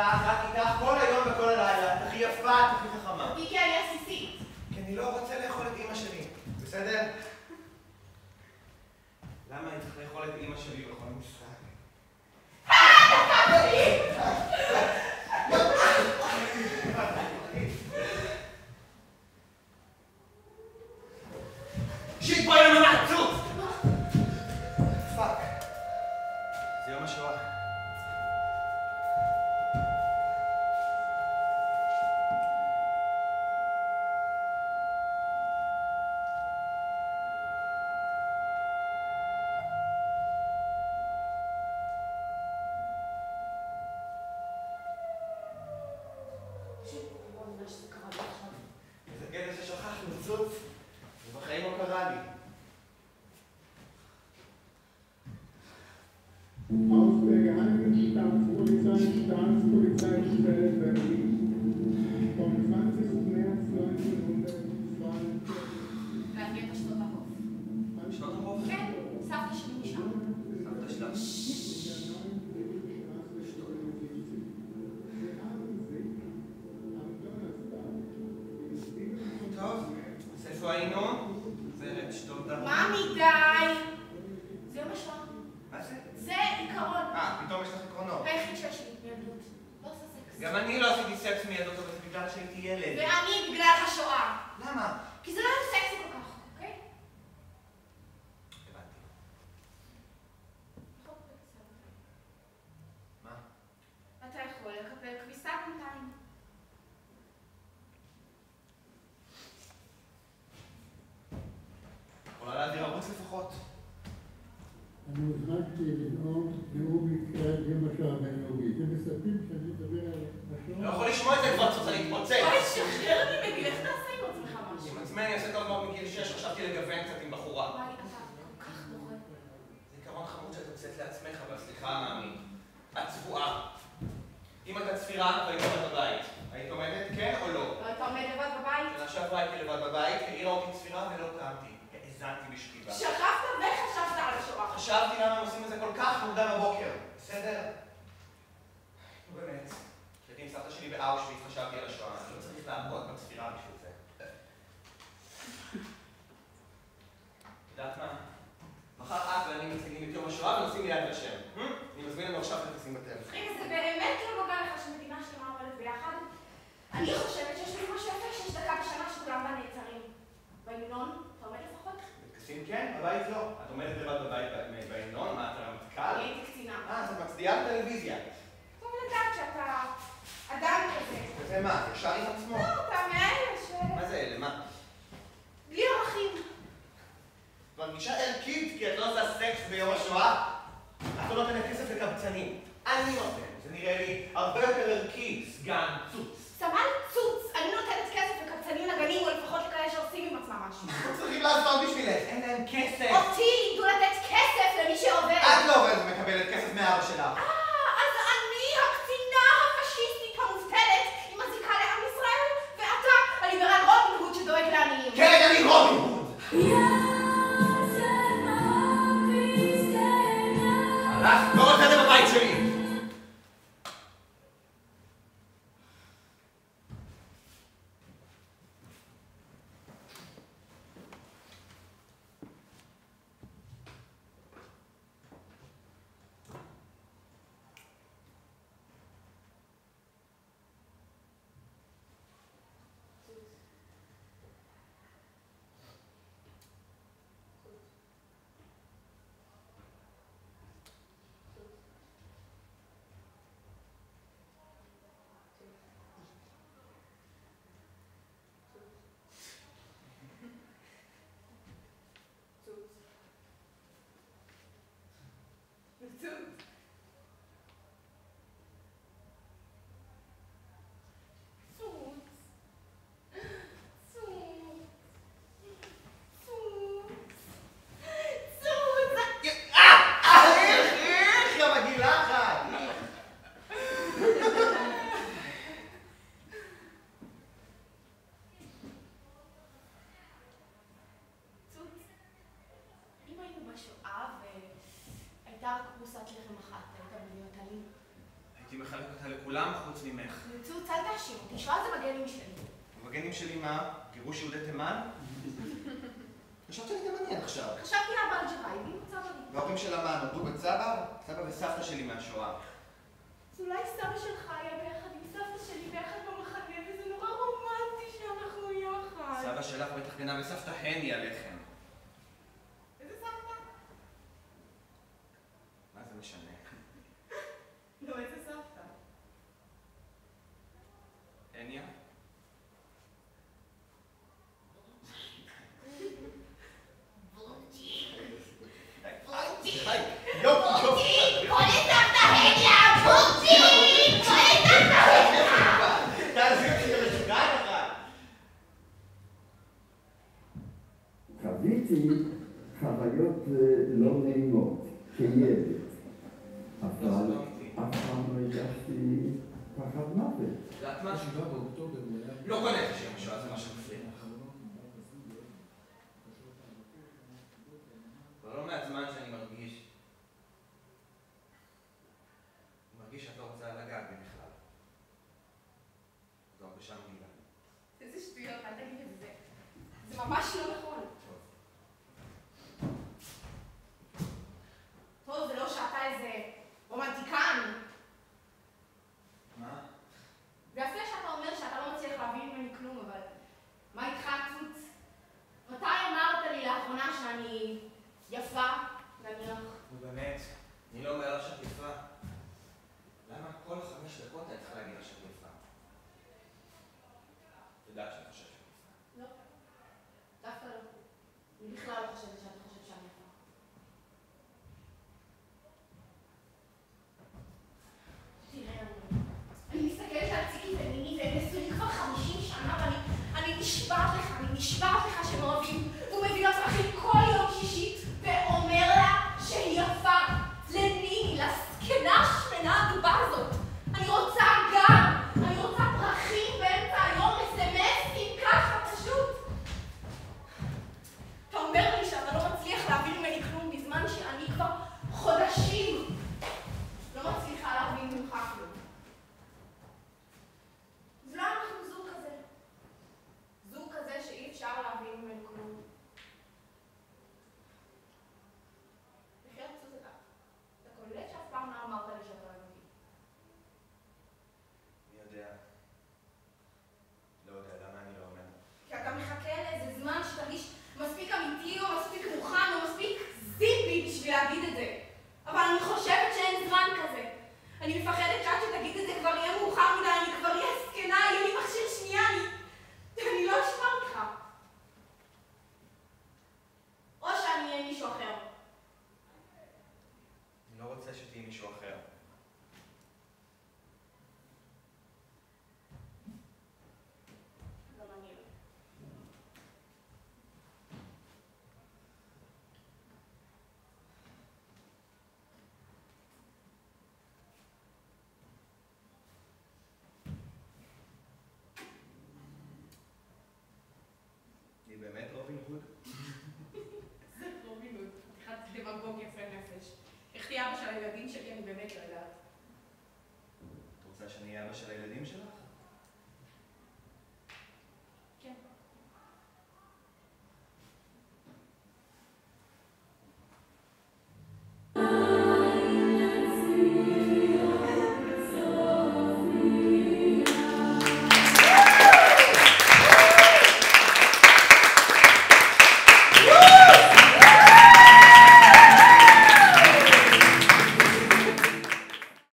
רק איתך כל היום וכל הלילה. את הכי יפה, את הכי חכמה. כי אני עסיסית. כי אני לא רוצה לאכול את אמא שלי. בסדר? למה אני צריך לאכול את אמא שלי בכל משחק? שיט, בואי לנו מעצות! פאק. זה יום השואה. איזה קטע ששכחנו, צוץ. ובחיים לא קרה לי. Aus der Geheimen Staatspolizeistelle Berlin vom 20. März 1920. להביא את השנות הרוב. שנות הרוב? כן, סבתא שלי משם. סבתא שלך. טוב, אז איפה היינו? גברת שטות הרוב. מאמי, די! זה יום השואה. מה זה? זה עיקרון. פתאום יש לך עקרונות. היחיד שיש לי מילדות. לא עושה סקס. גם אני לא עשיתי סקס מילדות, אבל זה בגלל שהייתי ילד. ואני בגלל השואה. למה? כי זה לא היה סקסי כל כך, אוקיי? הבנתי. מה? אתה יכול לקבל כביסה בינתיים. יכולה להעביר ערוץ לפחות. אני הוזמנתי לנאום נאום לקראת יום השואה הבינלאומי. אתם מספרים שאני מדבר על השואה? לא יכול לשמוע את זה כבר, צריך להתפוצץ. אוי, שחרר ממני, לך תעשה עם עצמך משהו. עם עצמי אני עושה טוב מאוד מגיל 6, חשבתי לגוון קצת עם בחורה. וואי, אתה כל כך דוחה. זה עיקרון חמוד שאת יוצאת לעצמך, אבל סליחה, מאמי. את צבועה. אם הייתה צפירה והיית עומדת בבית, היית עומדת כן או לא? לא היית עומד לבד בבית? שנה שעברה הייתי לבד בבית, העירה אותי צפירה ולא קמתי. האזנתי בשכיבה. שכבת וחשבת על השואה. חשבתי למה הם עושים את זה כל כך מוקדם בבוקר. בסדר? נו באמת. כשהייתי עם סבתא שלי באושוויץ חשבתי על השואה. אני לא צריך לעמוד בצפירה בשביל זה. יודעת מה? מחר את ואני מציינים את יום השואה ונוסעים ליד ושם. אני מזמין לנו עכשיו לטסים בטלפון. אחי, זה באמת לא נוגע לך שמדינה שלמה עובדת ביחד? אני חושבת שיש לי משהו יפה שיש דקה בשנה שכולם בה נעצרים. בהמנון, אתה עומד לפחות? בטקסים כן, בבית לא. את עומדת לבד בבית בהמנון, מה, אתה רמטכ"ל? אני הייתי קצינה. אז את מצדיעה בטלוויזיה. טוב לדעת שאתה אדם כזה. וזה מה, ישר עם עצמו? לא, אתה מאלה ש... מה זה אלה? מה? בלי ערכים. את מרגישה ערכית כי את לא עושה סקס ביום השואה? את לא נותנת כסף לקבצנים. אני נותן. זה נראה לי הרבה יותר ערכי, סגן צוץ. סמן צוץ, אני נותנת כסף לקבצנים לגנים או לפחות לכאלה שעושים עם עצמם משהו. לא צריכים לעשות בשבילך, אין להם כסף. אותי לימדו לתת כסף למי שעובד. את לא עובדת ומקבלת כסף מאבא שלך. אז אני הקצינה הפשיסטית המובטלת עם הזיקה לעם ישראל, ואתה הליברל רובין הוד שדואג לעניים. כן, אני רובין הוד. הלך, לא רוצה את זה בבית שלי. הייתי מחלק אותה לכולם חוץ ממך. צוץ, אל תאשים אותי, שואה זה בגנים שלי. בגנים שלי מה? גירוש יהודי תימן? חשבת שאני תימני עכשיו. חשבתי על בלג'ראי, ואם צבר לי. וההורים שלה מה, נולדו בצבר? סבא וסבתא שלי מהשואה. אז אולי סבא שלך היה ביחד עם סבתא שלי ביחד במחנה, וזה נורא רומנטי שאנחנו יחד. סבא שלך בטח גנב וסבתא הני עליכם. איזה סבתא? מה זה משנה? לא, איזה סבתא? הניה? חוויתי חוויות לא נעימות כילד, אבל אף פעם לא הרגשתי פחד מוות. יודעת מה? 7 באוקטובר הוא היה... לא קונה את השם השואה, זה מה שמפריע. כבר לא מעט זמן שאני מרגיש שאת לא רוצה לגעת בי בכלל. זו הרגשה מגעילה. איזה שטויות, אל תגיד את זה. זה ממש לא נכון. טוב, זה לא שאתה איזה רומנטיקן. מה? זה יפה שאתה אומר שאתה לא מצליח להבין ממני כלום, אבל מה איתך, צוץ? מתי אמרת לי לאחרונה שאני יפה, נניח? ובאמת, אני לא אומר לך שאת יפה. למה כל 5 דקות אני צריכה להגיד לך שאת יפה? את יודעת שאני חושב שאת יפה. לא, דווקא לא. אני בכלל לא חושבת שאתה חושב שאני יפה. תראה, אני מסתכלת על ציקי ומיני והם נשואים כבר 50 שנה ואני נשבעת לך שהם אוהבים. הוא מביא אותך כל יום שישי ואומר לה שהיא יפה. לניני, לזקנה השמנה הדובה הזאת. אני רוצה גם, אני רוצה פרחים באמצע היום, אס-אם-אסים, ככה פשוט. אתה אומר לי שאתה לא מצליח להבין ממני כלום בזמן שאני כבר חודשים לא מצליחה להבין ממך כלום. אז לא אנחנו זוג כזה. זוג כזה שאי אפשר להבין ממנו כלום. בחייאת צוץ אתה. אתה קולט שאף פעם לא אמרת לי שאתה אוהב אותי. אני יודע. לא יודע, למה אני לא אומר? כי אתה מחכה לאיזה זמן שתרגיש מספיק אמיתי או מספיק מוכן או מספיק זיפי בשביל להגיד את זה. אבל אני חושבת שאין זמן כזה. אני מפחדת שעד שתגיד את זה כבר יהיה מאוחר מדי, אני כבר אהיה זקנה, יהיה לי מכשיר שנייה, אני לא אשמע אותך. או שאני אהיה מישהו אחר. אני לא רוצה שתהיי מישהו אחר. גם אני לא. אני באמת רובין הוד? זה רובין הוד, פתיחת דמגוג יפה נפש. איך תהיה אבא של הילדים שלי, אני באמת לא יודעת. את רוצה שאני אהיה אבא של הילדים